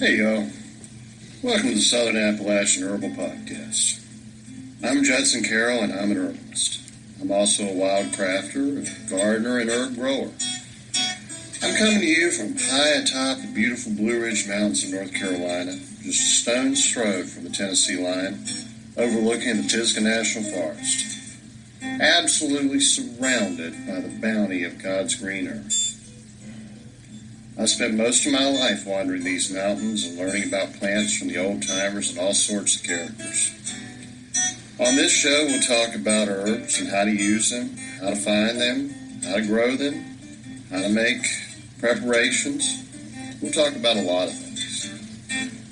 Hey y'all, welcome to the Southern Appalachian Herbal Podcast. I'm Judson Carroll and I'm an herbalist. I'm also a wild crafter, a gardener, and herb grower. I'm coming to you from high atop the beautiful Blue Ridge Mountains of North Carolina, just a stone's throw from the Tennessee line, overlooking the Pisgah National Forest, absolutely surrounded by the bounty of God's green earth. I spent most of my life wandering these mountains and learning about plants from the old timers and all sorts of characters. On this show, we'll talk about herbs and how to use them, how to find them, how to grow them, how to make preparations. We'll talk about a lot of things.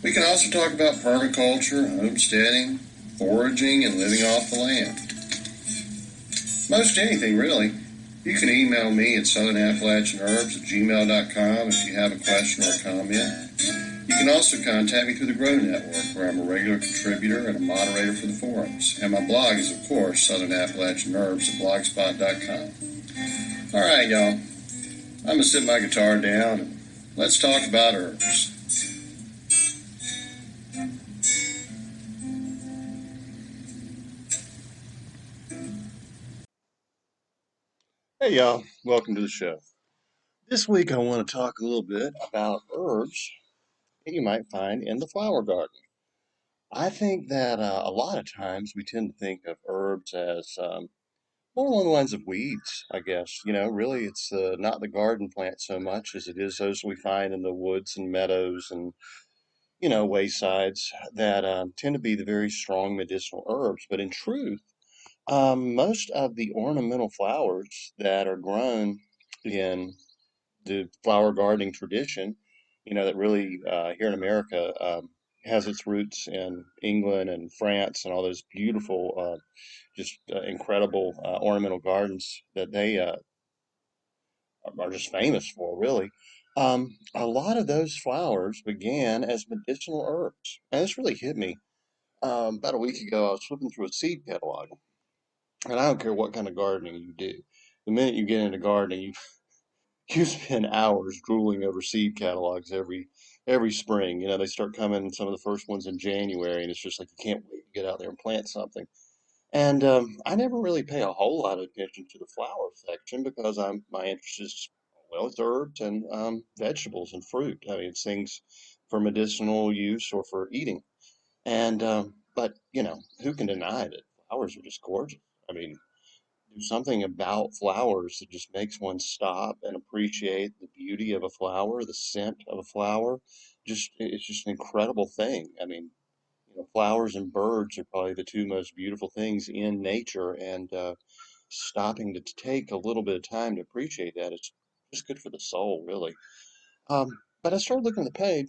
We can also talk about permaculture, homesteading, foraging, and living off the land. Most anything, really. You can email me at southernappalachianherbs@gmail.com if you have a question or a comment. You can also contact me through the Grow Network, where I'm a regular contributor and a moderator for the forums. And my blog is, of course, southernappalachianherbs@blogspot.com. All right, y'all. I'm going to sit my guitar down and let's talk about herbs. Hey, y'all. Welcome to the show. This week, I want to talk a little bit about herbs that you might find in the flower garden. I think that a lot of times we tend to think of herbs as more along the lines of weeds, I guess. Really, it's not the garden plant so much as it is those we find in the woods and meadows and, waysides that tend to be the very strong medicinal herbs. But in truth, most of the ornamental flowers that are grown in the flower gardening tradition, that really here in America has its roots in England and France and all those beautiful, just incredible ornamental gardens that they are just famous for, really. A lot of those flowers began as medicinal herbs. And this really hit me. About a week ago, I was flipping through a seed catalog, and I don't care what kind of gardening you do. The minute you get into gardening, you spend hours drooling over seed catalogs every spring. They start coming, some of the first ones in January, and it's just like you can't wait to get out there and plant something. And I never really pay a whole lot of attention to the flower section because my interest is, well, it's herbs and vegetables and fruit. I mean, it's things for medicinal use or for eating. And but who can deny that flowers are just gorgeous? I mean, there's something about flowers that just makes one stop and appreciate the beauty of a flower, the scent of a flower. It's just an incredible thing. I mean, flowers and birds are probably the two most beautiful things in nature, and stopping to take a little bit of time to appreciate that is just good for the soul, really. But I started looking at the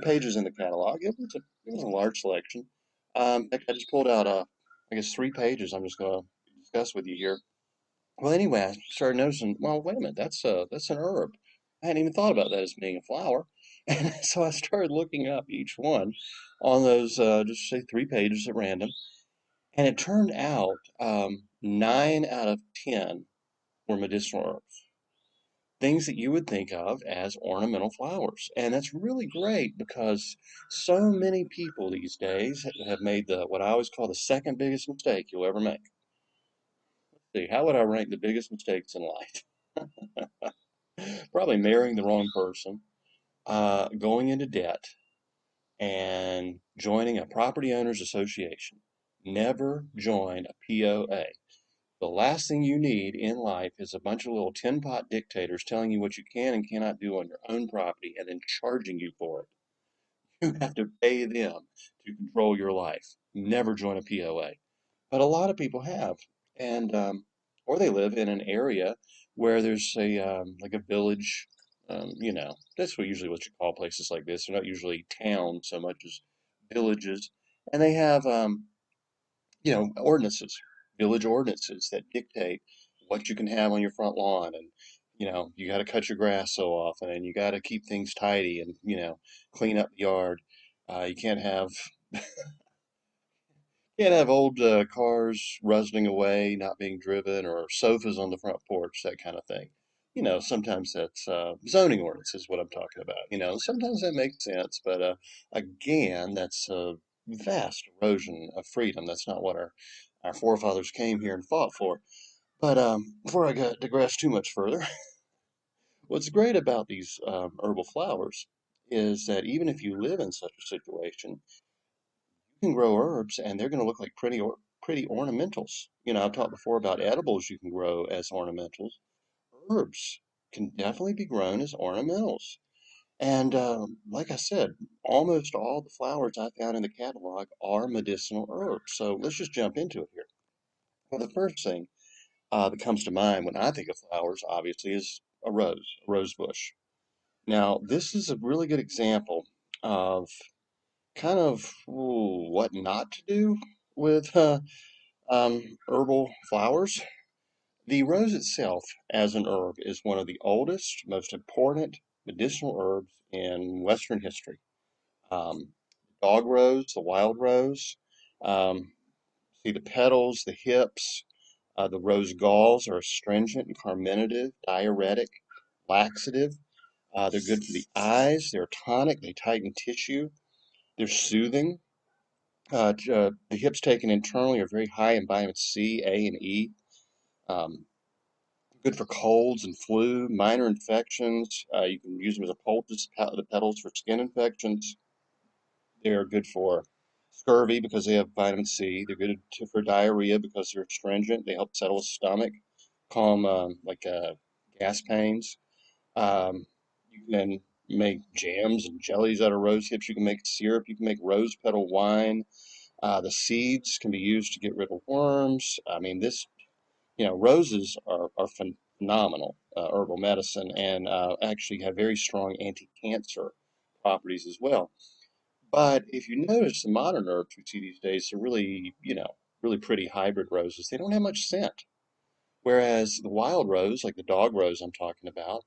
pages in the catalog. It was a large selection. I just pulled out, I guess, 3 pages. I'm just going to discuss with you here. Well, anyway, I started noticing, well, wait a minute, that's an herb. I hadn't even thought about that as being a flower. And so I started looking up each one on those, just say 3 pages at random. And it turned out 9 out of 10 were medicinal herbs, things that you would think of as ornamental flowers. And that's really great because so many people these days have made what I always call the second biggest mistake you'll ever make. See, how would I rank the biggest mistakes in life? Probably marrying the wrong person, going into debt, and joining a property owners association. Never join a POA. The last thing you need in life is a bunch of little tin pot dictators telling you what you can and cannot do on your own property and then charging you for it. You have to pay them to control your life. Never join a POA. But a lot of people have, and or they live in an area where there's a like a village. That's what you call places like this. They're not usually towns so much as villages, and they have ordinances, village ordinances that dictate what you can have on your front lawn, and you got to cut your grass so often, and you got to keep things tidy, and clean up the yard. You can't have old cars rusting away, not being driven, or sofas on the front porch, that kind of thing. sometimes that's zoning ordinance is what I'm talking about. Sometimes that makes sense, but again, that's a vast erosion of freedom. That's not what our forefathers came here and fought for. But before I digress too much further, what's great about these herbal flowers is that even if you live in such a situation, you can grow herbs and they're going to look like pretty ornamentals. I've talked before about edibles you can grow as ornamentals. Herbs can definitely be grown as ornamentals. And like I said, almost all the flowers I found in the catalog are medicinal herbs. So let's just jump into it here. Well, the first thing that comes to mind when I think of flowers, obviously, is a rose bush. Now, this is a really good example of kind of what not to do with herbal flowers. The rose itself, as an herb, is one of the oldest, most important medicinal herbs in Western history. Um, Dog rose, the wild rose, um, see the petals, the hips, the rose galls are astringent and carminative, diuretic, laxative. They're good for the eyes, they're tonic, they tighten tissue, they're soothing. The hips taken internally are very high in vitamin C, A, and E. Um, Good for colds and flu, minor infections. You can use them as a poultice, the petals for skin infections. They're good for scurvy because they have vitamin C. They're good for diarrhea because they're astringent. They help settle the stomach, calm gas pains. You can make jams and jellies out of rose hips. You can make syrup. You can make rose petal wine. The seeds can be used to get rid of worms. I mean, roses are phenomenal herbal medicine and actually have very strong anti-cancer properties as well. But if you notice the modern herbs we see these days, they're really, really pretty hybrid roses. They don't have much scent. Whereas the wild rose, like the dog rose I'm talking about,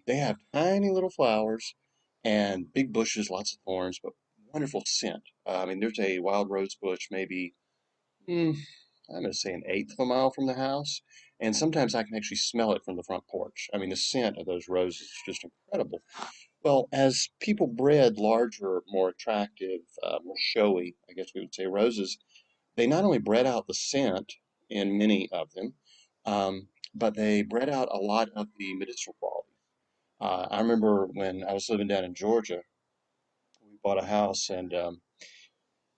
they have tiny little flowers and big bushes, lots of thorns, but wonderful scent. I mean, there's a wild rose bush maybe, hmm, I'm going to say an eighth of a mile from the house, and sometimes I can actually smell it from the front porch. I mean, the scent of those roses is just incredible. Well, as people bred larger, more attractive, more showy, I guess we would say, roses, they not only bred out the scent in many of them, but they bred out a lot of the medicinal quality. I remember when I was living down in Georgia, we bought a house and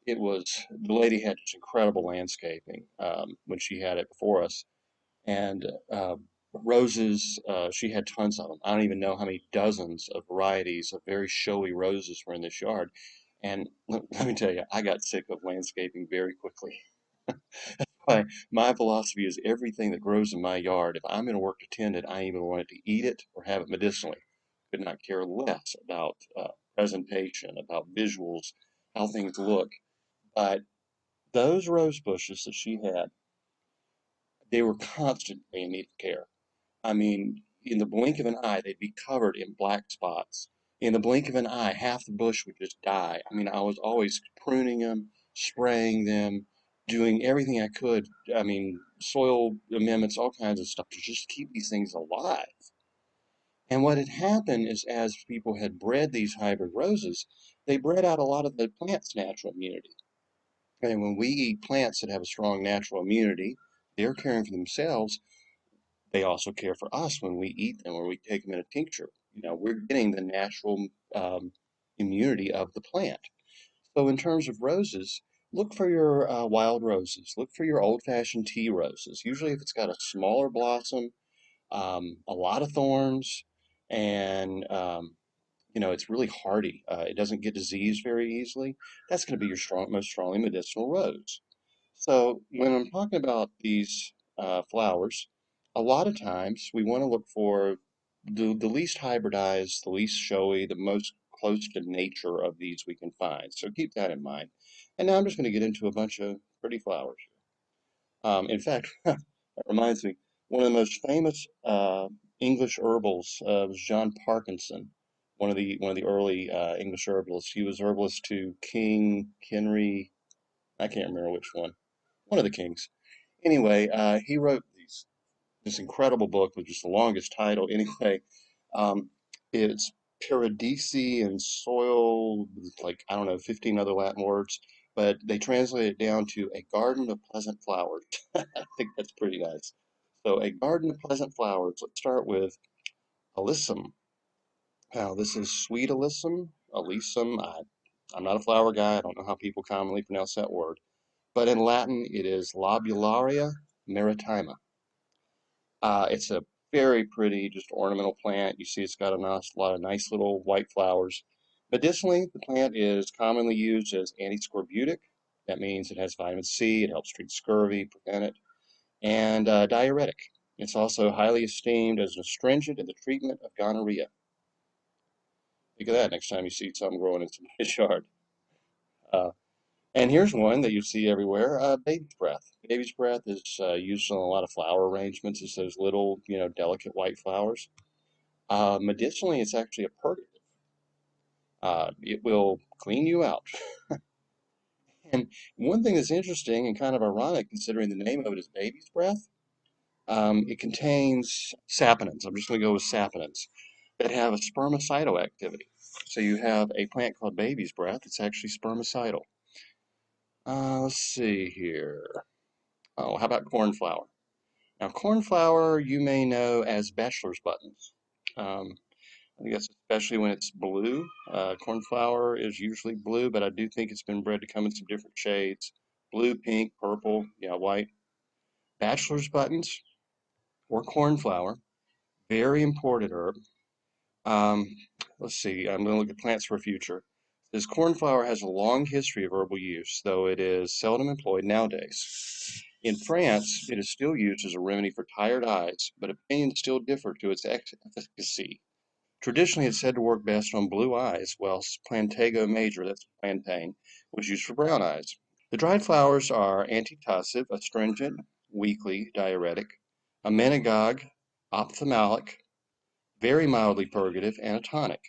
the lady had just incredible landscaping when she had it before us. And roses, she had tons of them. I don't even know how many dozens of varieties of very showy roses were in this yard. And let me tell you, I got sick of landscaping very quickly. My philosophy is everything that grows in my yard, if I'm going to work to tend it, I either want it to eat it or have it medicinally. Could not care less about presentation, about visuals, how things look. But those rose bushes that she had, they were constantly in need of care. I mean, in the blink of an eye, they'd be covered in black spots. In the blink of an eye, half the bush would just die. I mean, I was always pruning them, spraying them, doing everything I could. I mean, soil amendments, all kinds of stuff to just keep these things alive. And what had happened is as people had bred these hybrid roses, they bred out a lot of the plant's natural immunity. And when we eat plants that have a strong natural immunity, they're caring for themselves, they also care for us when we eat them or we take them in a tincture. We're getting the natural immunity of the plant. So in terms of roses, look for your wild roses. Look for your old-fashioned tea roses. Usually if it's got a smaller blossom, a lot of thorns, and it's really hardy. It doesn't get diseased very easily. That's going to be your most strongly medicinal rose. So when I'm talking about these flowers, a lot of times we want to look for the least hybridized, the least showy, the most close to nature of these we can find. So keep that in mind. And now I'm just going to get into a bunch of pretty flowers. In fact, that reminds me, one of the most famous English herbals was John Parkinson, one of the early English herbalists. He was herbalist to King Henry. I can't remember which one. One of the kings. Anyway, he wrote these. this incredible book with just the longest title. Anyway, um, it's Paradisi and soil, like I don't know, 15 other Latin words, but they translate it down to a garden of pleasant flowers. I think that's pretty nice. So, a garden of pleasant flowers. Let's start with alyssum. Now, this is sweet alyssum, alyssum. I'm not a flower guy. I don't know how people commonly pronounce that word. But in Latin, it is Lobularia maritima. It's a very pretty, just ornamental plant. You see it's got a nice, lot of nice little white flowers. Medicinally, the plant is commonly used as antiscorbutic. That means it has vitamin C, it helps treat scurvy, prevent it, and diuretic. It's also highly esteemed as an astringent in the treatment of gonorrhea. Think of that next time you see something growing in somebody's yard. Uh, and here's one that you see everywhere, baby's breath. Baby's breath is used on a lot of flower arrangements. It's those little, delicate white flowers. Medicinally, it's actually a purgative. It will clean you out. And one thing that's interesting and kind of ironic, considering the name of it is baby's breath, it contains saponins. I'm just going to go with saponins that have a spermicidal activity. So you have a plant called baby's breath. It's actually spermicidal. Let's see here. Oh, how about cornflower? Now, cornflower you may know as bachelor's buttons. Um, I think that's especially when it's blue. Cornflower is usually blue, but I do think it's been bred to come in some different shades. Blue, pink, purple, yeah, white. Bachelor's buttons or cornflower, very important herb. Um, let's see, I'm going to look at plants for future. This cornflower has a long history of herbal use, though it is seldom employed nowadays. In France, it is still used as a remedy for tired eyes, but opinions still differ to its efficacy. Traditionally, it's said to work best on blue eyes, whilst Plantago major, that's plantain, was used for brown eyes. The dried flowers are antitussive, astringent, weakly diuretic, emmenagogue, ophthalmic, very mildly purgative, and a tonic.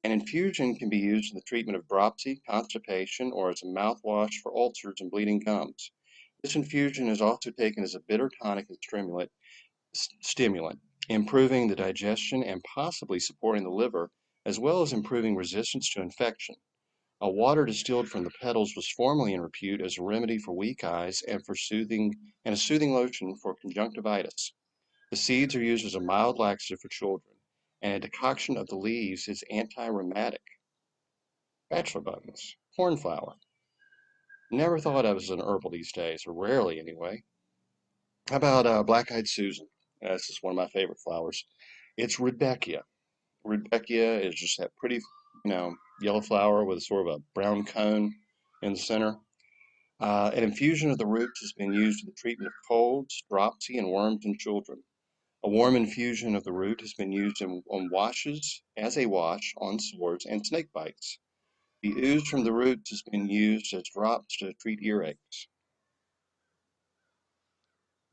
An infusion can be used in the treatment of dropsy, constipation, or as a mouthwash for ulcers and bleeding gums. This infusion is also taken as a bitter tonic and stimulant, improving the digestion and possibly supporting the liver, as well as improving resistance to infection. A water distilled from the petals was formerly in repute as a remedy for weak eyes and a soothing lotion for conjunctivitis. The seeds are used as a mild laxative for children, and a decoction of the leaves is anti-rheumatic. Bachelor buttons, cornflower. Never thought of as an herbal these days, or rarely anyway. How about black-eyed Susan? This is one of my favorite flowers. It's Rudbeckia. Rudbeckia is just that pretty, yellow flower with sort of a brown cone in the center. An infusion of the roots has been used in the treatment of colds, dropsy, and worms in children. A warm infusion of the root has been used on washes as a wash on sores and snake bites. The ooze from the roots has been used as drops to treat earaches.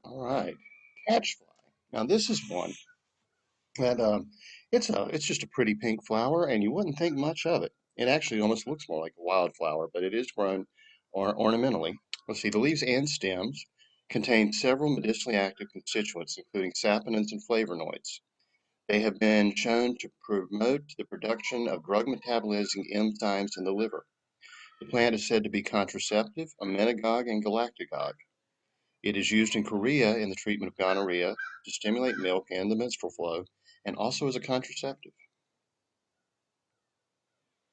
All right, catchfly. Now this is one that it's just a pretty pink flower, and you wouldn't think much of it. It actually almost looks more like a wildflower, but it is grown ornamentally. Let's see, the leaves and stems contain several medicinally active constituents, including saponins and flavonoids. They have been shown to promote the production of drug metabolizing enzymes in the liver. The plant is said to be contraceptive, emmenagogue, and galactagogue. It is used in Korea in the treatment of gonorrhea, to stimulate milk and the menstrual flow, and also as a contraceptive.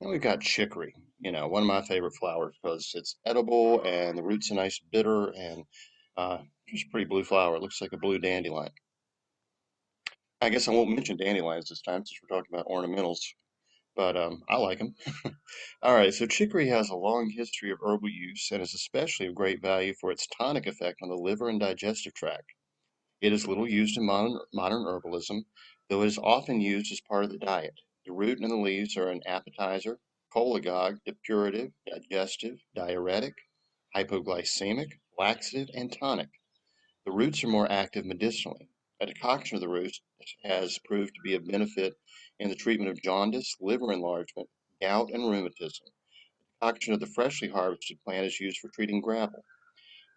And we've got chicory, one of my favorite flowers because it's edible and the root's a nice bitter and uh, just a pretty blue flower. It looks like a blue dandelion. I guess I won't mention dandelions this time since we're talking about ornamentals, but I like them. All right, so chicory has a long history of herbal use and is especially of great value for its tonic effect on the liver and digestive tract. It is little used in modern herbalism, though it is often used as part of the diet. The root and the leaves are an appetizer, cholagogue, depurative, digestive, diuretic, hypoglycemic, laxative, and tonic. The roots are more active medicinally. A decoction of the roots has proved to be of benefit in the treatment of jaundice, liver enlargement, gout, and rheumatism. Decoction of the freshly harvested plant is used for treating gravel.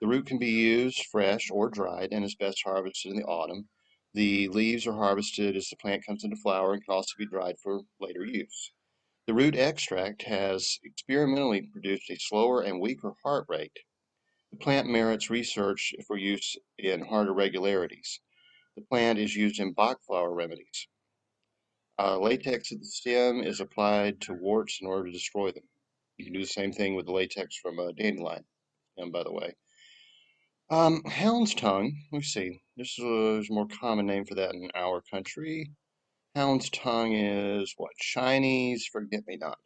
The root can be used fresh or dried and is best harvested in the autumn. The leaves are harvested as the plant comes into flower and can also be dried for later use. The root extract has experimentally produced a slower and weaker heart rate. The plant merits research for use in heart irregularities. The plant is used in Bach flower remedies. Latex at the stem is applied to warts in order to destroy them. You can do the same thing with the latex from a dandelion, by the way. Hound's tongue, let's see, this is a more common name for that in our country. Hound's tongue is what? Chinese forget-me-not.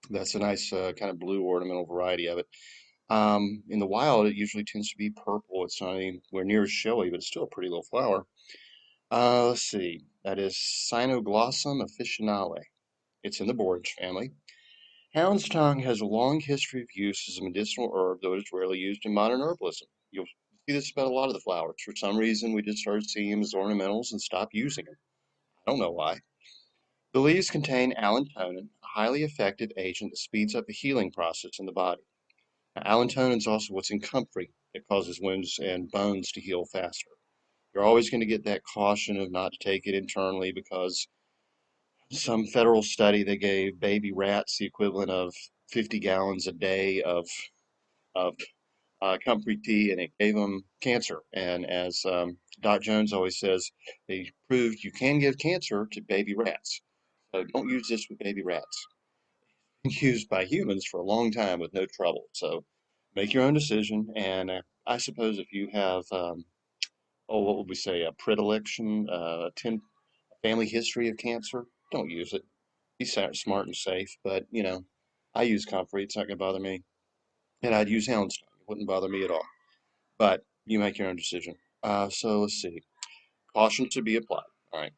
That's a nice kind of blue ornamental variety of it. In the wild, it usually tends to be purple. It's not anywhere near as showy, but it's still a pretty little flower. Let's see, that is Cynoglossum officinale. It's in the borage family. Hound's tongue has a long history of use as a medicinal herb, though it is rarely used in modern herbalism. You'll see this about a lot of the flowers. For some reason, we just started seeing them as ornamentals and stopped using them. I don't know why. The leaves contain allantonin, a highly effective agent that speeds up the healing process in the body. Now, allantonin is also what's in comfrey that causes wounds and bones to heal faster. You're always going to get that caution of not to take it internally because some federal study they gave baby rats the equivalent of 50 gallons a day of comfrey tea, and it gave them cancer. And as Doc Jones always says, they proved you can give cancer to baby rats. So don't use this with baby rats. It's been used by humans for a long time with no trouble. So make your own decision. And I suppose if you have, what would we say, a predilection, a family history of cancer, don't use it. Be smart and safe. But, I use comfrey. It's not going to bother me. And I'd use houndstone. It wouldn't bother me at all. But you make your own decision. So let's see. Caution to be applied. All right.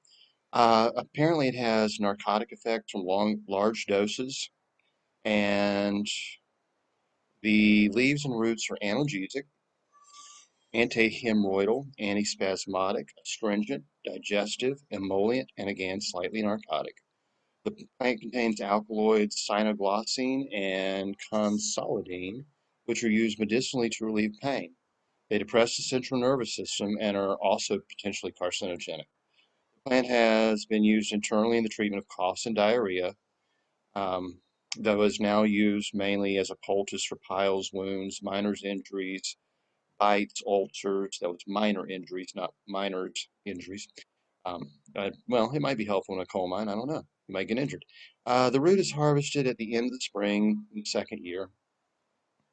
Apparently, it has narcotic effects from large doses, and the leaves and roots are analgesic, antihemorrhoidal, antispasmodic, astringent, digestive, emollient, and again, slightly narcotic. The plant contains alkaloids cynoglossine and consolidine, which are used medicinally to relieve pain. They depress the central nervous system and are also potentially carcinogenic. The plant has been used internally in the treatment of coughs and diarrhea, um, though is now used mainly as a poultice for piles, wounds, minor injuries, bites, ulcers. That was minor injuries, not minors injuries. Well, it might be helpful in a coal mine. I don't know. You might get injured. The root is harvested at the end of the spring, in the second year,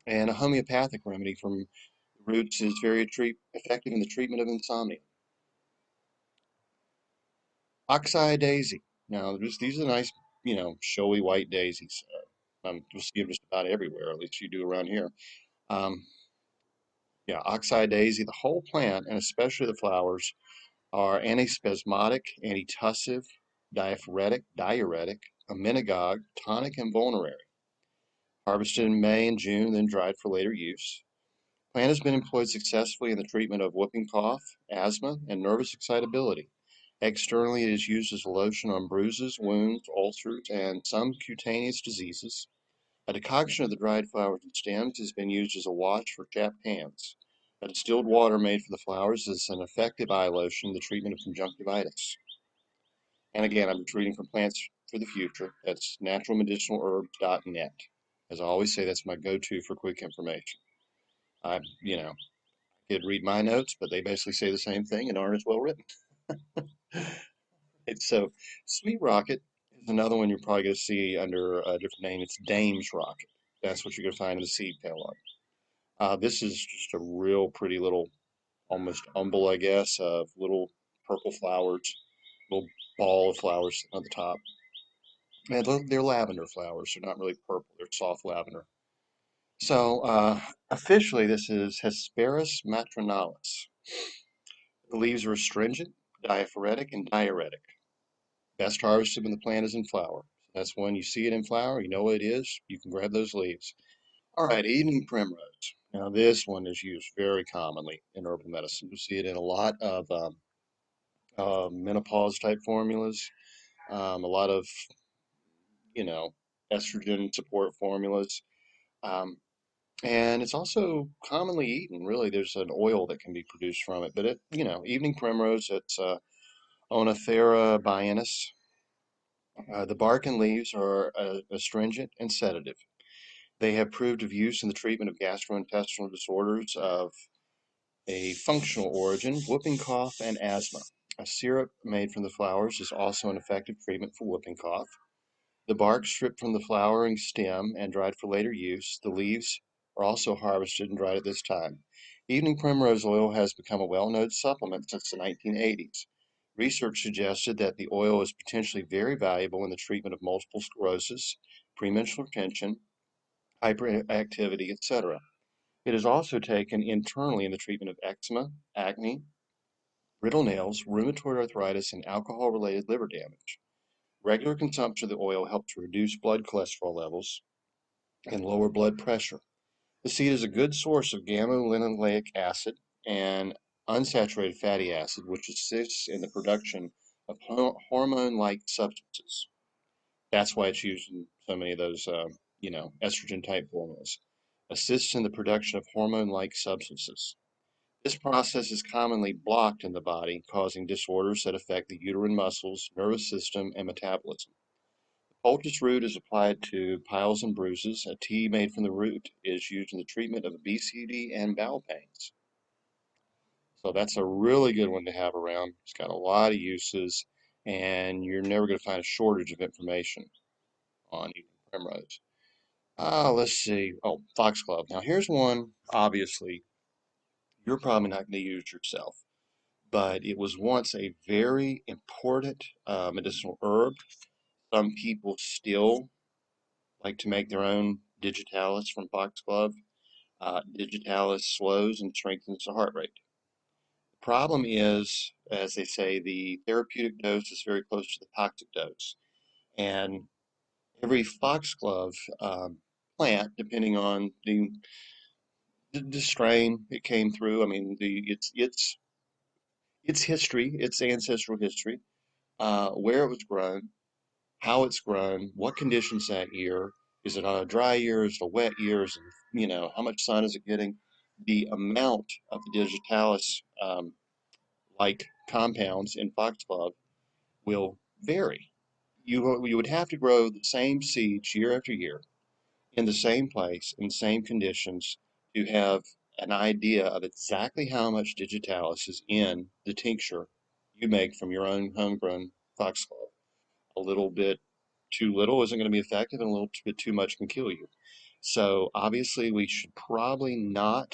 and a homeopathic remedy from the roots is very effective in the treatment of insomnia. Oxeye daisy. Now, these are nice, showy white daisies. You'll see them just about everywhere, at least you do around here. Um, yeah, oxeye daisy, the whole plant, and especially the flowers, are antispasmodic, antitussive, diuretic, emmenagogue, tonic, and vulnerary. Harvested in May and June, then dried for later use. Plant has been employed successfully in the treatment of whooping cough, asthma, and nervous excitability. Externally, it is used as a lotion on bruises, wounds, ulcers, and some cutaneous diseases. A decoction of the dried flowers and stems has been used as a wash for chapped hands. A distilled water made from the flowers is an effective eye lotion in the treatment of conjunctivitis. And again, I'm reading from Plants for the Future. That's naturalmedicinalherbs.net. As I always say, that's my go-to for quick information. I could read my notes, but they basically say the same thing and aren't as well written. So, Sweet Rocket is another one you're probably going to see under a different name. It's Dame's Rocket. That's what you're going to find in the seed catalog. This is just a real pretty little, almost umbel, I guess, of little purple flowers, little ball of flowers on the top. And they're lavender flowers. They're not really purple. They're soft lavender. So officially, this is Hesperus matronalis. The leaves are astringent, diaphoretic, and diuretic. Best harvested when the plant is in flower. That's when you see it in flower, you know what it is. You can grab those leaves. All right, evening primrose. Now, this one is used very commonly in herbal medicine. You see it in a lot of menopause type formulas, a lot of, you know, estrogen support formulas. Um, And it's also commonly eaten. Really, there's an oil that can be produced from it. But evening primrose, it's Oenothera biennis. The bark and leaves are astringent and sedative. They have proved of use in the treatment of gastrointestinal disorders of a functional origin, whooping cough, and asthma. A syrup made from the flowers is also an effective treatment for whooping cough. The bark stripped from the flowering stem and dried for later use. The leaves are also harvested and dried at this time. Evening primrose oil has become a well-known supplement since the 1980s. Research suggested that the oil is potentially very valuable in the treatment of multiple sclerosis, premenstrual tension, hyperactivity, etc. It is also taken internally in the treatment of eczema, acne, brittle nails, rheumatoid arthritis, and alcohol-related liver damage. Regular consumption of the oil helps to reduce blood cholesterol levels and lower blood pressure. The seed is a good source of gamma-linoleic acid and unsaturated fatty acid, which assists in the production of hormone-like substances. That's why it's used in so many of those, estrogen-type formulas. Assists in the production of hormone-like substances. This process is commonly blocked in the body, causing disorders that affect the uterine muscles, nervous system, and metabolism. The poultice root is applied to piles and bruises. A tea made from the root is used in the treatment of obesity and bowel pains. So that's a really good one to have around. It's got a lot of uses, and you're never going to find a shortage of information on evening primrose. Let's see. Oh, foxglove. Now here's one, obviously, you're probably not going to use yourself, but it was once a very important medicinal herb. Some people still like to make their own digitalis from foxglove. Digitalis slows and strengthens the heart rate. The problem is, as they say, the therapeutic dose is very close to the toxic dose. And every foxglove plant, depending on the strain it came through, I mean, its history, its ancestral history, where it was grown, how it's grown, what conditions that year. Is it on a dry year? Is it a wet year? Is it, how much sun is it getting? The amount of the digitalis like compounds in foxglove will vary. You would have to grow the same seeds year after year in the same place, in the same conditions, to have an idea of exactly how much digitalis is in the tincture you make from your own homegrown foxglove. A little bit too little isn't going to be effective, and a little bit too much can kill you. So obviously, we should probably not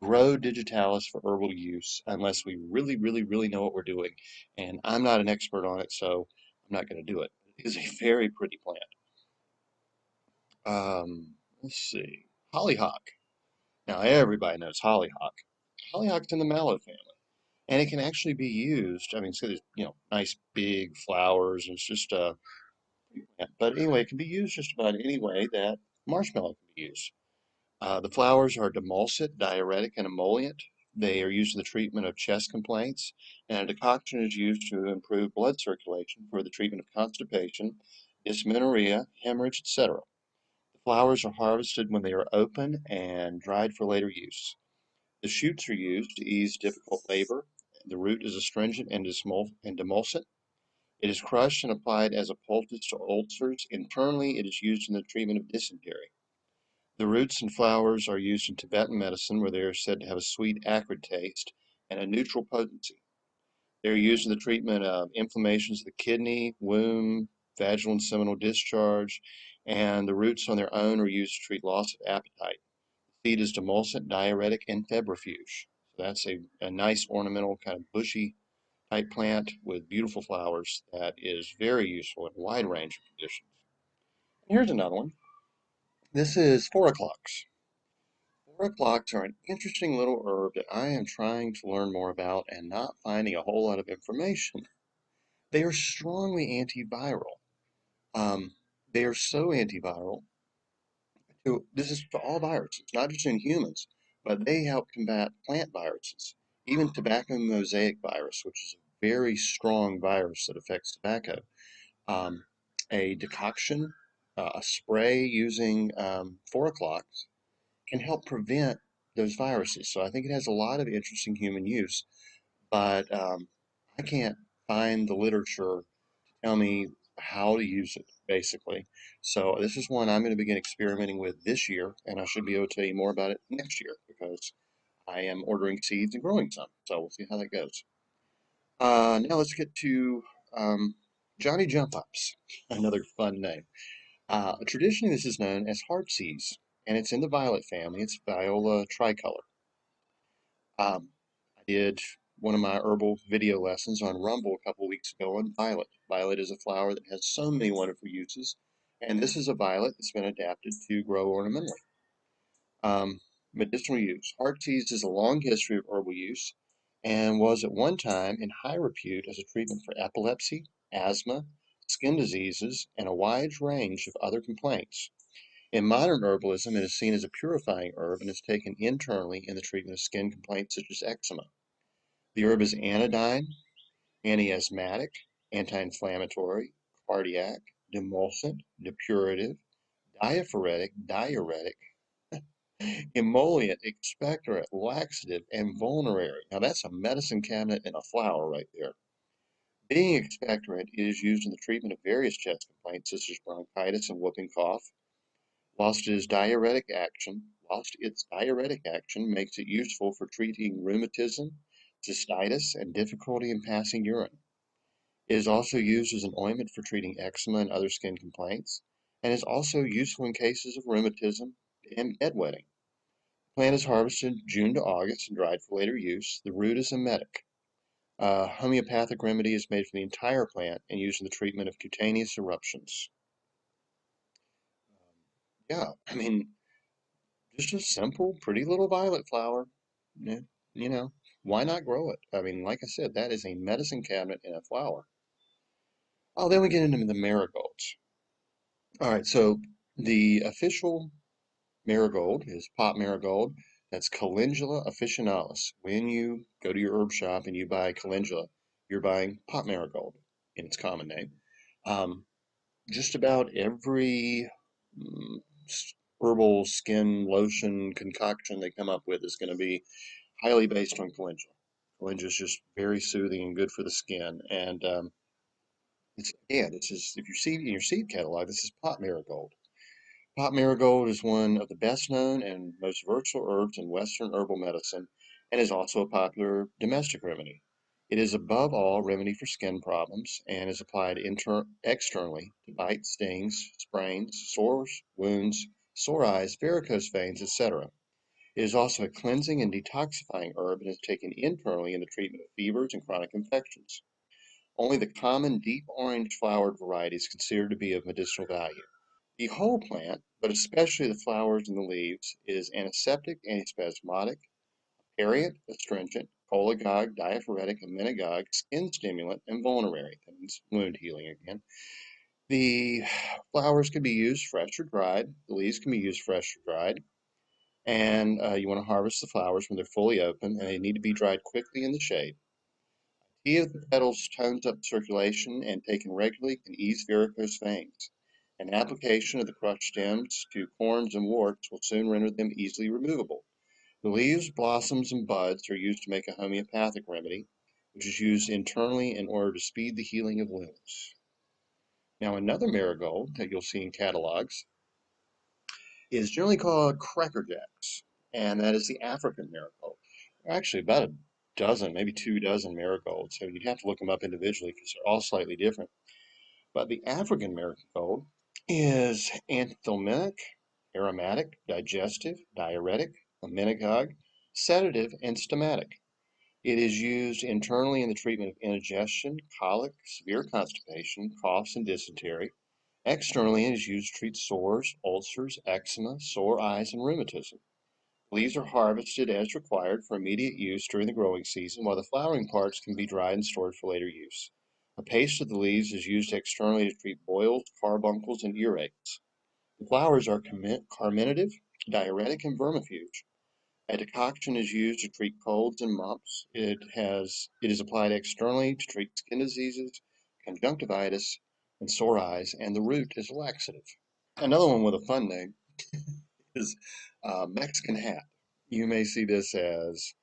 grow digitalis for herbal use unless we really, really, really know what we're doing. And I'm not an expert on it, so I'm not going to do it. It is a very pretty plant. Let's see, hollyhock. Now everybody knows hollyhock. Hollyhock's in the mallow family, and it can actually be used. I mean, so there's nice big flowers, and it's just but anyway, it can be used just about any way that marshmallow can be used. The flowers are demulcent, diuretic, and emollient. They are used in the treatment of chest complaints, and a decoction is used to improve blood circulation for the treatment of constipation, dysmenorrhea, hemorrhage, etc. The flowers are harvested when they are open and dried for later use. The shoots are used to ease difficult labor. The root is astringent and demulcent. It is crushed and applied as a poultice to ulcers. Internally, it is used in the treatment of dysentery. The roots and flowers are used in Tibetan medicine, where they are said to have a sweet, acrid taste and a neutral potency. They are used in the treatment of inflammations of the kidney, womb, vaginal and seminal discharge, and the roots on their own are used to treat loss of appetite. The seed is demulcent, diuretic, and febrifuge. So that's a nice ornamental kind of bushy type plant with beautiful flowers that is very useful in a wide range of conditions. Here's another one. This is 4 o'clocks. 4 o'clocks are an interesting little herb that I am trying to learn more about and not finding a whole lot of information. They are strongly antiviral. Um, they are so antiviral this is to all viruses, not just in humans, but they help combat plant viruses, even tobacco mosaic virus, which is a very strong virus that affects tobacco. Um, a decoction a spray using 4 o'clocks can help prevent those viruses. So I think it has a lot of interesting human use, but I can't find the literature to tell me how to use it, basically. So this is one I'm going to begin experimenting with this year, and I should be able to tell you more about it next year because I am ordering seeds and growing some. So we'll see how that goes. Now let's get to um, Johnny Jump Ups, another fun name. Traditionally, this is known as heartsease, and it's in the violet family. It's Viola tricolor. I did one of my herbal video lessons on Rumble a couple weeks ago on violet. Violet is a flower that has so many wonderful uses, and this is a violet that's been adapted to grow ornamentally. Um, Medicinal use. Heartsease has a long history of herbal use and was at one time in high repute as a treatment for epilepsy, asthma, skin diseases, and a wide range of other complaints. In modern herbalism, it is seen as a purifying herb and is taken internally in the treatment of skin complaints such as eczema. The herb is anodyne, anti-asthmatic, anti-inflammatory, cardiac, demulcent, depurative, diuretic, emollient, expectorant, laxative, and vulnerary. Now that's a medicine cabinet in a flower right there. Being expectorant, it is used in the treatment of various chest complaints such as bronchitis and whooping cough. Whilst its diuretic action makes it useful for treating rheumatism, cystitis, and difficulty in passing urine. It is also used as an ointment for treating eczema and other skin complaints, and is also useful in cases of rheumatism and bedwetting. The plant is harvested June to August and dried for later use. The root is emetic. A homeopathic remedy is made from the entire plant and used in the treatment of cutaneous eruptions. Yeah, I mean, just a simple, pretty little violet flower. Yeah, you know, why not grow it? I mean, like I said, that is a medicine cabinet in a flower. Oh, then we get into the marigolds. All right, so the official marigold is pot marigold. That's Calendula officinalis. When you go to your herb shop and you buy calendula, you're buying pot marigold in its common name. Um, just about every mm, herbal skin lotion concoction they come up with is going to be highly based on calendula. Calendula is just very soothing and good for the skin. And this is if you see in your seed catalog, this is pot marigold. Pot marigold is one of the best known and most versatile herbs in Western herbal medicine and is also a popular domestic remedy. It is above all a remedy for skin problems and is applied externally to bites, stings, sprains, sores, wounds, sore eyes, varicose veins, etc. It is also a cleansing and detoxifying herb and is taken internally in the treatment of fevers and chronic infections. Only the common deep orange flowered variety is considered to be of medicinal value. The whole plant, but especially the flowers and the leaves, is antiseptic, antispasmodic, aperient, astringent, cholagogue, diaphoretic, emmenagogue, skin stimulant, and vulnerary. That means wound healing again. The flowers can be used fresh or dried. The leaves can be used fresh or dried. And you want to harvest the flowers when they're fully open, and they need to be dried quickly in the shade. Tea of the petals tones up circulation and taken regularly can ease varicose veins. An application of the crushed stems to corns and warts will soon render them easily removable. The leaves, blossoms, and buds are used to make a homeopathic remedy, which is used internally in order to speed the healing of wounds. Now, another marigold that you'll see in catalogs is generally called crackerjacks, and that is the African marigold. There are actually about a dozen, maybe 2 dozen marigolds, so you'd have to look them up individually because they're all slightly different. But the African marigold is anthelmintic, aromatic, digestive, diuretic, emmenagogue, sedative, and stomatic. It is used internally in the treatment of indigestion, colic, severe constipation, coughs, and dysentery. Externally, it is used to treat sores, ulcers, eczema, sore eyes, and rheumatism. Leaves are harvested as required for immediate use during the growing season, while the flowering parts can be dried and stored for later use. A paste of the leaves is used externally to treat boils, carbuncles, and earaches. The flowers are carminative, diuretic, and vermifuge. A decoction is used to treat colds and mumps. It is applied externally to treat skin diseases, conjunctivitis, and sore eyes, and the root is laxative. Another one with a fun name is Mexican hat. You may see this as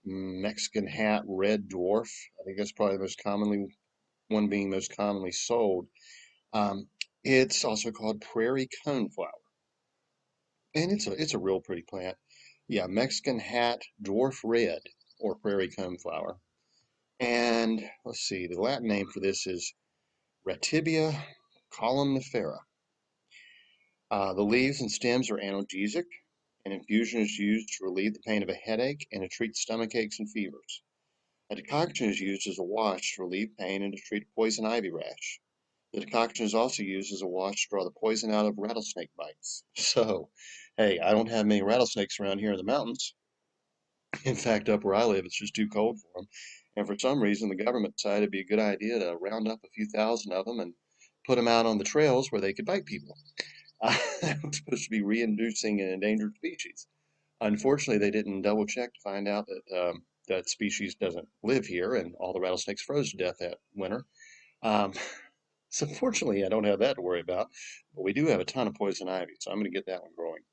Mexican hat red dwarf. I think that's probably the most commonly one being most commonly sold. Um, it's also called prairie coneflower, and it's a real pretty plant. Yeah, Mexican hat dwarf red or prairie coneflower. And let's see, the Latin name for this is Ratibia columnifera. The leaves and stems are analgesic. An infusion is used to relieve the pain of a headache and to treat stomach aches and fevers. A decoction is used as a wash to relieve pain and to treat poison ivy rash. The decoction is also used as a wash to draw the poison out of rattlesnake bites. So, hey, I don't have many rattlesnakes around here in the mountains. In fact, up where I live, it's just too cold for them. And for some reason, the government decided it'd be a good idea to round up a few thousand of them and put them out on the trails where they could bite people. That was supposed to be reintroducing an endangered species. Unfortunately, they didn't double check to find out that that species doesn't live here, and all the rattlesnakes froze to death that winter. Um, so fortunately, I don't have that to worry about, but we do have a ton of poison ivy, so I'm going to get that one growing.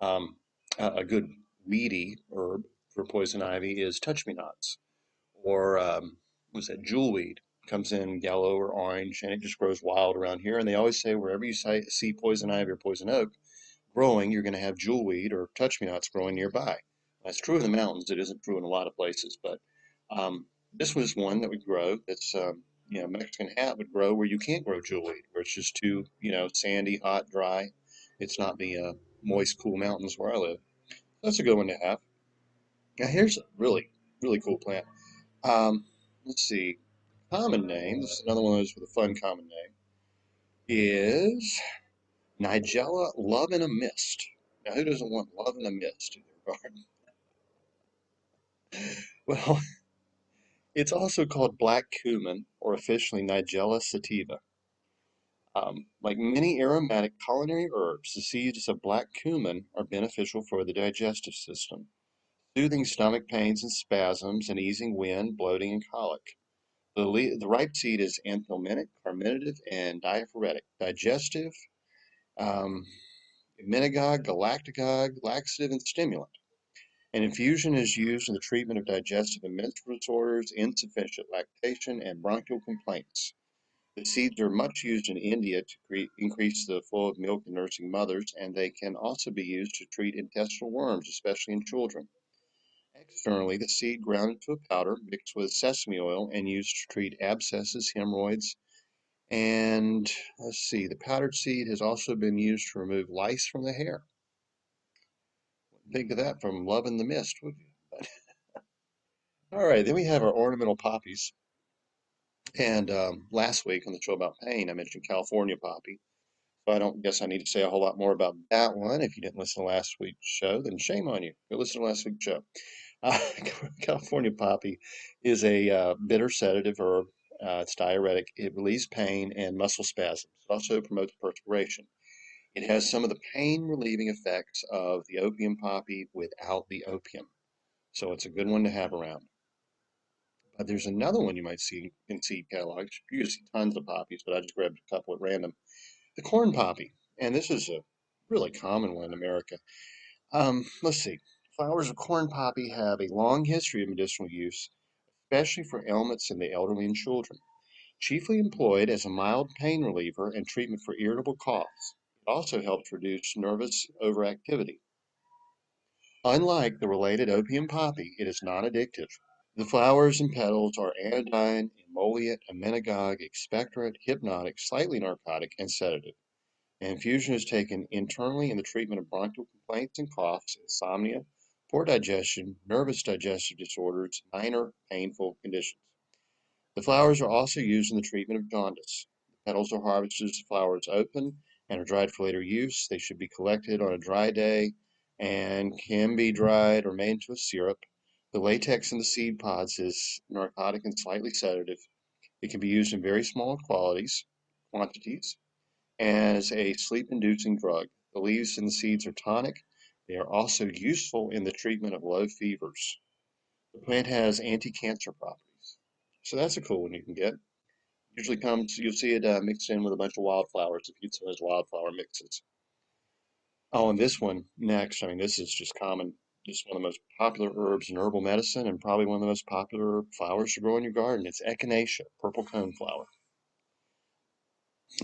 Um, a good weedy herb for poison ivy is touch-me-nots, or what's that, jewelweed. Comes in yellow or orange, and it just grows wild around here. And they always say wherever you see poison ivy or poison oak growing, you're going to have jewelweed or touch-me-nots growing nearby. That's true in the mountains. It isn't true in a lot of places, but this was one that would grow. That's Mexican hat would grow where you can't grow jewelweed, where it's just too sandy, hot, dry. It's not the moist, cool mountains where I live. That's a good one to have. Now here's a really, really cool plant. Um, let's see. Common name. This is another one of those with a fun common name. Is Nigella love in a mist. Now, who doesn't want love in a mist in their garden? Well, it's also called black cumin, or officially Nigella sativa. Like many aromatic culinary herbs, the seeds of black cumin are beneficial for the digestive system, soothing stomach pains and spasms and easing wind, bloating, and colic. The ripe seed is anthelmintic, carminative, and diaphoretic, digestive, um, emmenagogue, galactagogue, laxative, and stimulant. An infusion is used in the treatment of digestive and menstrual disorders, insufficient lactation, and bronchial complaints. The seeds are much used in India to increase the flow of milk in nursing mothers, and they can also be used to treat intestinal worms, especially in children. Externally, the seed ground into a powder mixed with sesame oil and used to treat abscesses, hemorrhoids, and let's see, the powdered seed has also been used to remove lice from the hair. Think of that from Love in the Mist, would you? All right, then we have our ornamental poppies. And last week on the show about pain, I mentioned California poppy. So I don't guess I need to say a whole lot more about that one. If you didn't listen to last week's show, then shame on you. Go listen to last week's show. Uh, California poppy is a bitter sedative herb. It's diuretic. It relieves pain and muscle spasms. It also promotes perspiration. It has some of the pain relieving effects of the opium poppy without the opium. So it's a good one to have around. There's another one you might see in seed catalogs. You see tons of poppies, but I just grabbed a couple at random. The corn poppy, and this is a really common one in America. Let's see. Flowers of corn poppy have a long history of medicinal use, especially for ailments in the elderly and children. Chiefly employed as a mild pain reliever and treatment for irritable coughs, it also helps reduce nervous overactivity. Unlike the related opium poppy, it is non-addictive. The flowers and petals are anodyne, emollient, emmenagogue, expectorant, hypnotic, slightly narcotic, and sedative. An infusion is taken internally in the treatment of bronchial complaints and coughs, insomnia, poor digestion, nervous digestive disorders, minor painful conditions. The flowers are also used in the treatment of jaundice. The petals are harvested as the flowers open and are dried for later use. They should be collected on a dry day and can be dried or made into a syrup. The latex in the seed pods is narcotic and slightly sedative. It can be used in very small quantities, as a sleep-inducing drug. The leaves and the seeds are tonic. They are also useful in the treatment of low fevers. The plant has anti-cancer properties. So that's a cool one you can get. Usually comes, you'll see it mixed in with a bunch of wildflowers if you use those wildflower mixes. Oh, and this one next, I mean, this is just common. This is one of the most popular herbs in herbal medicine and probably one of the most popular flowers to grow in your garden. It's echinacea, purple coneflower.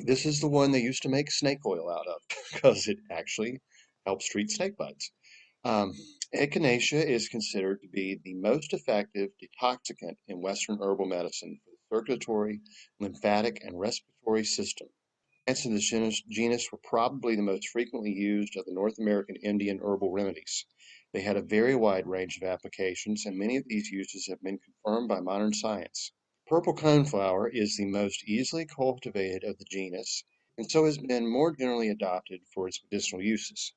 This is the one they used to make snake oil out of because it actually helps treat snake bites. Um, Echinacea is considered to be the most effective detoxicant in Western herbal medicine for the circulatory, lymphatic, and respiratory system. Plants in this genus were probably the most frequently used of the North American Indian herbal remedies. They had a very wide range of applications, and many of these uses have been confirmed by modern science. Purple coneflower is the most easily cultivated of the genus, and so has been more generally adopted for its medicinal uses.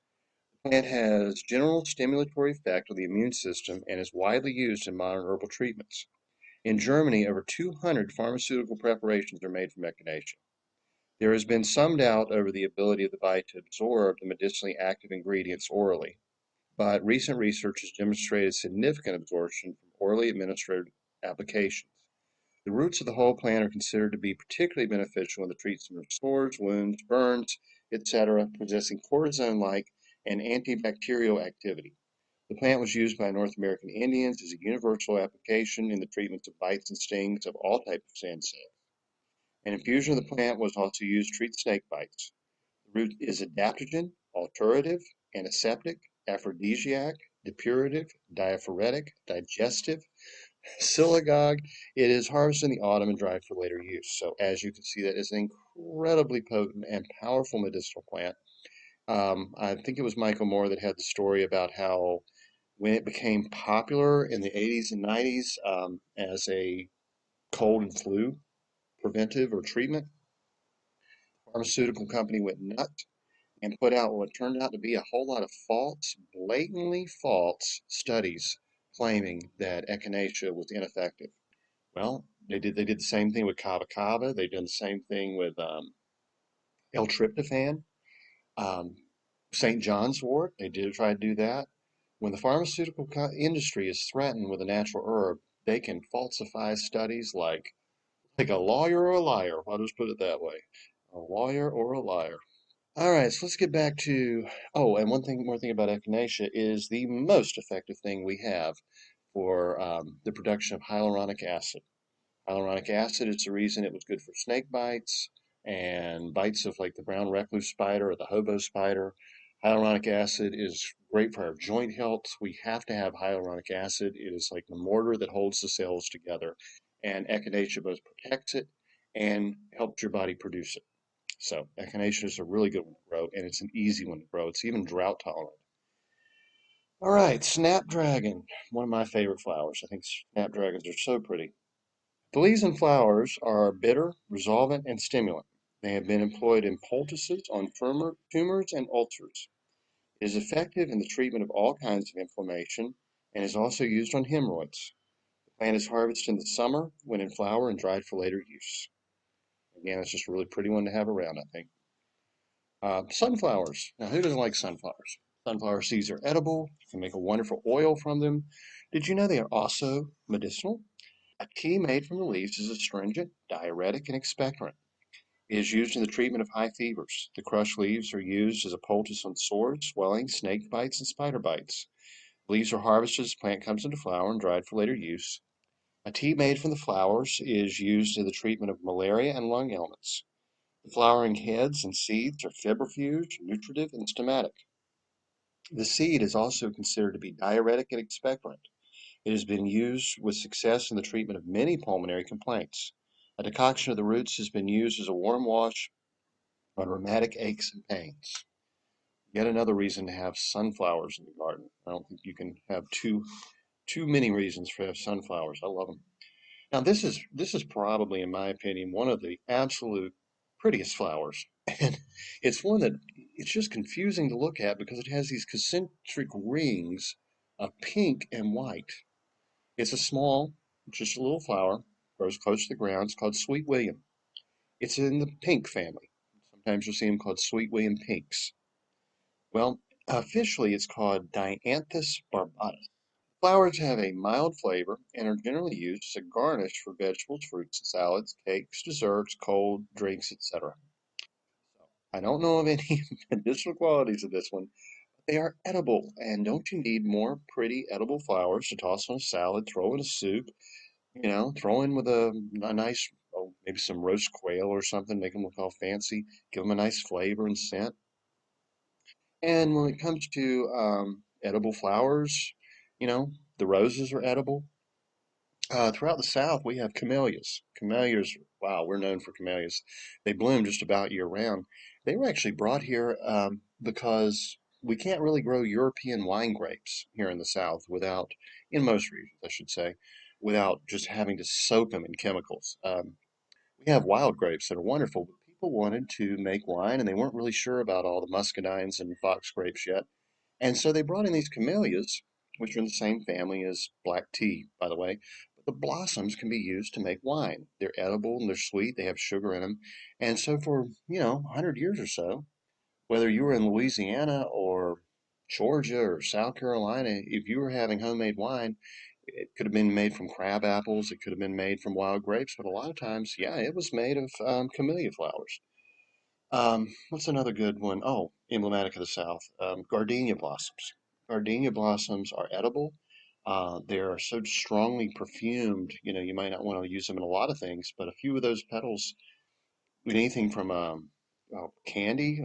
The plant has general stimulatory effect on the immune system and is widely used in modern herbal treatments. In Germany, over 200 pharmaceutical preparations are made from echinacea. There has been some doubt over the ability of the bite to absorb the medicinally active ingredients orally, but recent research has demonstrated significant absorption from orally administered applications. The roots of the whole plant are considered to be particularly beneficial in the treatment of sores, wounds, burns, etc., possessing cortisone-like and antibacterial activity. The plant was used by North American Indians as a universal application in the treatments of bites and stings of all types of insects. An infusion of the plant was also used to treat snake bites. The root is adaptogen, alterative, antiseptic, aphrodisiac, depurative, diaphoretic, digestive, silicague. It is harvested in the autumn and dried for later use. So as you can see, that is an incredibly potent and powerful medicinal plant. I think it was Michael Moore that had the story about how when it became popular in the 80s and 90s as a cold and flu preventive or treatment, the pharmaceutical company went nuts and put out what turned out to be a whole lot of false, blatantly false studies claiming that echinacea was ineffective. Well, they did the same thing with kava kava. They did the same thing with L-tryptophan, um, St. John's wort. They did try to do that. When the pharmaceutical industry is threatened with a natural herb, they can falsify studies like a lawyer or a liar. I'll just put it that way. A lawyer or a liar. All right, so let's get back to, oh, and more thing about echinacea is the most effective thing we have for the production of hyaluronic acid. Hyaluronic acid is the reason it was good for snake bites and bites of like the brown recluse spider or the hobo spider. Hyaluronic acid is great for our joint health. We have to have hyaluronic acid. It is like the mortar that holds the cells together, and echinacea both protects it and helps your body produce it. So echinacea is a really good one to grow, and it's an easy one to grow. It's even drought tolerant. All right, snapdragon, one of my favorite flowers. I think snapdragons are so pretty. The leaves and flowers are bitter, resolvent, and stimulant. They have been employed in poultices on tumors and ulcers. It is effective in the treatment of all kinds of inflammation and is also used on hemorrhoids. The plant is harvested in the summer when in flower and dried for later use. Again, it's just a really pretty one to have around, I think. Sunflowers. Now, who doesn't like sunflowers? Sunflower seeds are edible. You can make a wonderful oil from them. Did you know they are also medicinal? A tea made from the leaves is astringent, diuretic, and expectorant. It is used in the treatment of high fevers. The crushed leaves are used as a poultice on sores, swelling, snake bites, and spider bites. Leaves are harvested as the plant comes into flower and dried for later use. A tea made from the flowers is used in the treatment of malaria and lung ailments. The flowering heads and seeds are febrifuge, nutritive, and stomatic. The seed is also considered to be diuretic and expectorant. It has been used with success in the treatment of many pulmonary complaints. A decoction of the roots has been used as a warm wash on rheumatic aches and pains. Yet another reason to have sunflowers in the garden. I don't think you can have too many reasons for have sunflowers. I love them. Now this is probably, in my opinion, one of the absolute prettiest flowers, and it's one that it's just confusing to look at because it has these concentric rings of pink and white. It's a small, just a little flower, grows close to the ground. It's called Sweet William. It's in the pink family. Sometimes you'll see them called Sweet William pinks. Well, officially it's called Dianthus barbatus. Flowers have a mild flavor and are generally used as a garnish for vegetables, fruits, and salads, cakes, desserts, cold drinks, etc. I don't know of any medicinal qualities of this one. They are edible, and don't you need more pretty edible flowers to toss on a salad, throw in a soup, throw in with a nice, oh, maybe some roast quail or something, make them look all fancy, give them a nice flavor and scent. And when it comes to edible flowers, you know, the roses are edible. Throughout the South, we have camellias. Camellias, wow, we're known for camellias. They bloom just about year round. They were actually brought here because we can't really grow European wine grapes here in the South in most regions, I should say, without just having to soak them in chemicals. We have wild grapes that are wonderful, but people wanted to make wine and they weren't really sure about all the muscadines and fox grapes yet. And so they brought in these camellias, which are in the same family as black tea, by the way. But the blossoms can be used to make wine. They're edible and they're sweet. They have sugar in them. And so for, 100 years or so, whether you were in Louisiana or Georgia or South Carolina, if you were having homemade wine, it could have been made from crab apples. It could have been made from wild grapes. But a lot of times, yeah, it was made of camellia flowers. What's another good one? Oh, emblematic of the South, gardenia blossoms. Gardenia blossoms are edible. They are so strongly perfumed, you might not want to use them in a lot of things, but a few of those petals, with anything from candy,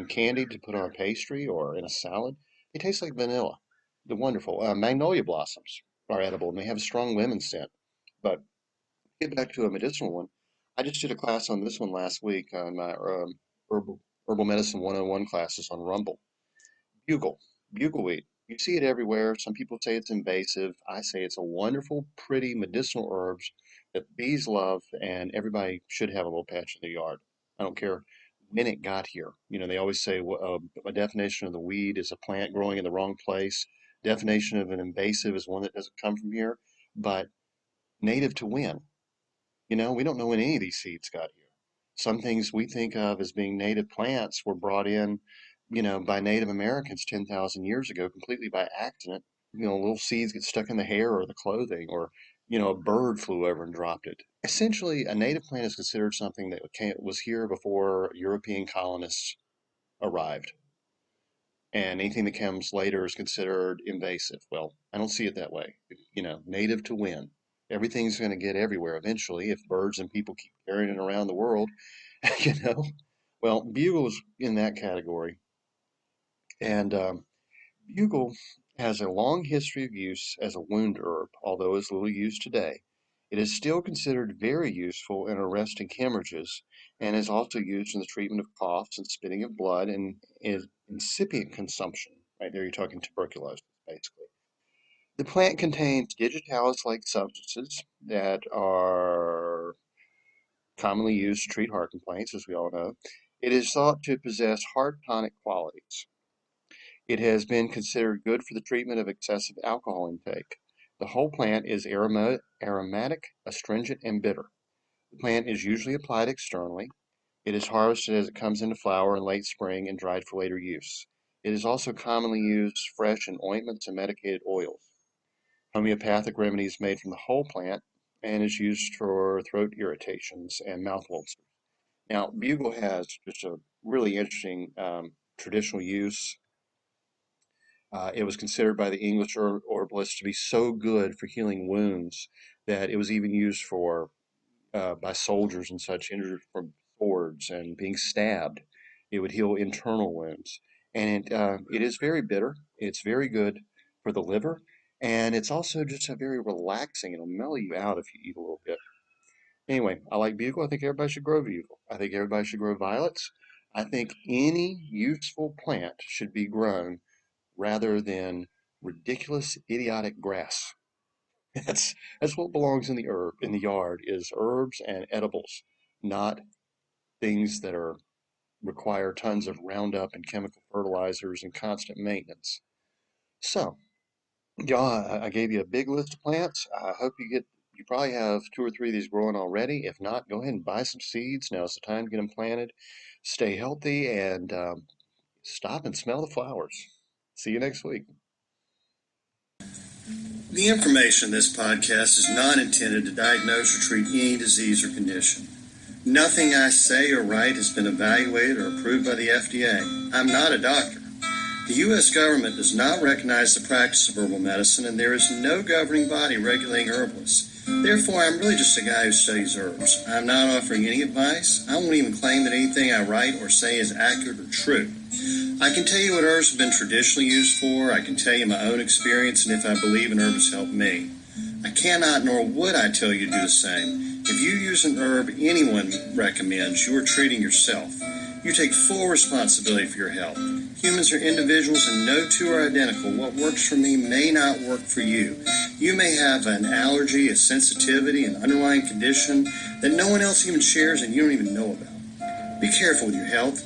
candy to put on a pastry or in a salad, they taste like vanilla. They're wonderful. Magnolia blossoms are edible and they have a strong lemon scent. But get back to a medicinal one. I just did a class on this one last week on my herbal, herbal medicine 101 classes on Rumble. Bugle, bugleweed. You see it everywhere. Some people say it's invasive. I say it's a wonderful, pretty medicinal herbs that bees love, and everybody should have a little patch in their yard. I don't care when it got here. They always say a definition of the weed is a plant growing in the wrong place. Definition of an invasive is one that doesn't come from here. But native to when? We don't know when any of these seeds got here. Some things we think of as being native plants were brought in, by Native Americans 10,000 years ago completely by accident. Little seeds get stuck in the hair or the clothing, or, a bird flew over and dropped it. Essentially, a native plant is considered something that was here before European colonists arrived. And anything that comes later is considered invasive. Well, I don't see it that way. Native to when? Everything's going to get everywhere eventually if birds and people keep carrying it around the world, you know. Well, bugle's in that category, and bugle has a long history of use as a wound herb, although it's little used today. It is still considered very useful in arresting hemorrhages and is also used in the treatment of coughs and spitting of blood and is incipient consumption. Right there, you're talking tuberculosis, basically. The plant contains digitalis-like substances that are commonly used to treat heart complaints, as we all know. It is thought to possess heart tonic qualities. It has been considered good for the treatment of excessive alcohol intake. The whole plant is aromatic, astringent, and bitter. The plant is usually applied externally. It is harvested as it comes into flower in late spring and dried for later use. It is also commonly used fresh in ointments and medicated oils. Homeopathic remedies made from the whole plant and is used for throat irritations and mouth ulcers. Now, bugle has just a really interesting traditional use. It was considered by the English herbalists to be so good for healing wounds that it was even used by soldiers and such injured from swords and being stabbed. It would heal internal wounds, and it is very bitter. It's very good for the liver, and it's also just a very relaxing. It'll mellow you out if you eat a little bit. Anyway, I like bugle. I think everybody should grow bugle. I think everybody should grow violets. I think any useful plant should be grown rather than ridiculous, idiotic grass. That's what belongs in the yard is herbs and edibles, not things that are require tons of Roundup and chemical fertilizers and constant maintenance. So, yeah, I gave you a big list of plants. I hope you probably have two or three of these growing already. If not, go ahead and buy some seeds. Now's the time to get them planted. Stay healthy and stop and smell the flowers. See you next week. The information in this podcast is not intended to diagnose or treat any disease or condition. Nothing I say or write has been evaluated or approved by the FDA. I'm not a doctor. The U.S. government does not recognize the practice of herbal medicine, and there is no governing body regulating herbalists. Therefore, I'm really just a guy who studies herbs. I'm not offering any advice. I won't even claim that anything I write or say is accurate or true. I can tell you what herbs have been traditionally used for. I can tell you my own experience and if I believe an herb has helped me. I cannot nor would I tell you to do the same. If you use an herb anyone recommends, you are treating yourself. You take full responsibility for your health. Humans are individuals and no two are identical. What works for me may not work for you. You may have an allergy, a sensitivity, an underlying condition that no one else even shares and you don't even know about. Be careful with your health.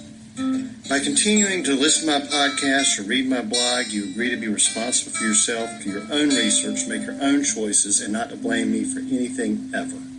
By continuing to listen to my podcast or read my blog, you agree to be responsible for yourself, for your own research, make your own choices, and not to blame me for anything ever.